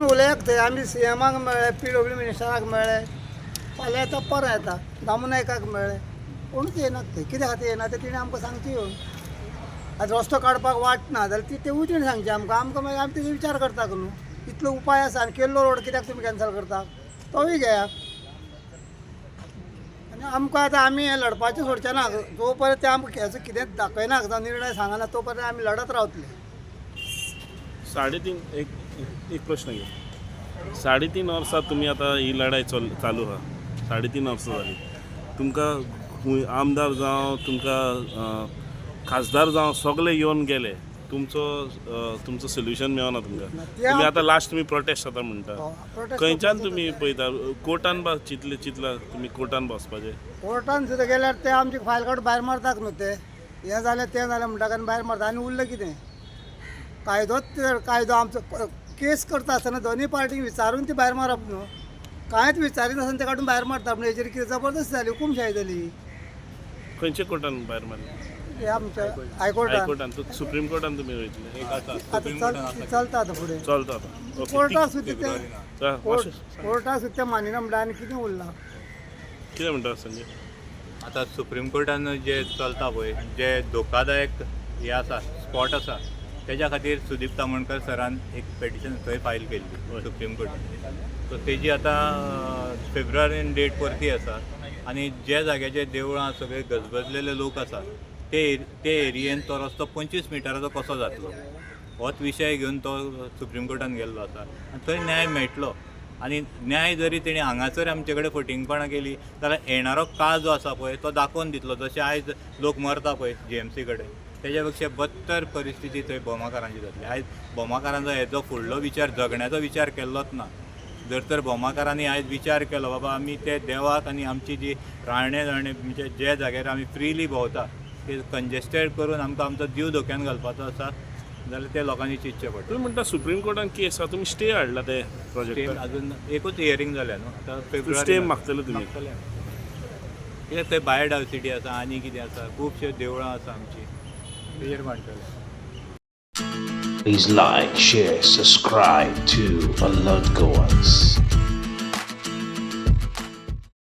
उलयक थंय आमी सीएमाक मेळ्ळे, PW मिनिस्टराक मेळ्ळे, फाल्यां येता परत येता, दामू नायकाक मेळ्ळे, कोणूच येनात थंय. कित्या खातीर येना तें तिणें आमकां सांगचें येवन. आतां रस्तो काडपाक वाट ना जाल्यार ते वचून सांगचें आमकां मागीर आमी तेजो विचार करता न्हू. इतलो उपाय आसा आनी केल्लो रोड कित्याक तुमी कॅन्सल करता, तोय घेयात. आनी आमकां आतां आमी हें लडपाचें सोडचें ना. जो पर्यंत ते आमकां हेचो कितें दाखयना जावं निर्णय सांगना तो पर्यंत आमी लडत रावतले. 3.5 एक प्रश्न घे. 3.5 वर्सां तुमी आतां ही लढाई चालू आहा. 3.5 वर्सां जाली. तुमकां आमदार जावं तुमकां खासदार जावं सगळे येवन गेले. तुमचो सोल्युशन मेळना तुमकां. तुमी आतां लास्ट तुमी प्रोटेस्ट जाता म्हणटा. खंयच्यान तुमी पळयता कोर्टान चितला तुमी कोर्टान बसपाचें? कोर्टान सुद्दां गेल्यार ते आमची फायल काडून भायर मारतात न्हू ते. हें जालें तें जालें म्हणटा आनी भायर मारता आनी उरलें कितें? कायदो आमचो केस करता आसतना दोनूय पार्टीक विचारून ती भायर मारप न्हू. कांयच विचारिनासतना ते काडून भायर मारता म्हणजे हेचेर कितें जबरदस्ती जाली, हुकूमशाही जाली. खंयच्या कोर्टान भायर मारले? हे आमच्या हायकोर्टान. सुप्रीम कोर्टान तुमी वयतले? आतां चलता आतां फुडें. चलता आतां. कोर्टाक सुद्दां ते मातशें कोर्टाक सुद्दां ते मानिना म्हणटा आनी कितें उरलां. कितें म्हणटा संजय? आतां सुप्रीम कोर्टान जे चलता पळय, जे धोकादायक हे आसा स्पॉट आसा, तेज्या खातीर सुदीप तामणकर सरान एक पेटिशन थंय फायल केल्ली सुप्रीम कोर्टान. सो तेजी आतां फेब्रुवारीन डेट परती आसा आनी जे जाग्याचे देवळां सगळे गजबजलेले लोक आसा ते एरियेन तो रस्तो 25 मिटराचो कसो जातलो, होच विशय घेवन तो सुप्रीम कोर्टान गेल्लो आसा आनी थंय न्याय मेळटलो. आनी न्याय जरी तेणी हांगासर आमचे कडेन फटिंगपणां केली जाल्यार येणारो काळ जो आसा पळय तो दाखोवन दितलो. जशें आयज लोक मरता पळय GMC कडेन, तेज्या पेक्षा बत्तर परिस्थिती थंय बोमाकारांची जातली. आयज बोमाकारांचो हेजो फुडलो विचार जगण्याचो विचार केल्लोच ना. जर तर बोमाकारांनी आयज विचार केलो बाबा आमी ते देवाक आनी आमची जी राहणे म्हणजे जे जाग्यार आमी फ्रिली भोंवता ते कंजेस्टेड करून आमकां आमचो जीव धोक्यान घालपाचो आसा जाल्यार ते लोकांनी चिंतचें पडटा. तुमी म्हणटा सुप्रीम कोर्टान केस आसा, तुमी स्टे हाडला ते प्रोजेक्ट? अजून एकूच हियरींग जाल्या न्हू. आतां फेब्रुवारी स्टे मागतले तुमी? कित्याक थंय बायोडायवर्सिटी आसा आनी कितें आसा, खुबशे देवळां आसा आमची, तेजेर मांडटले. Please like, share, subscribe to Alert Goans.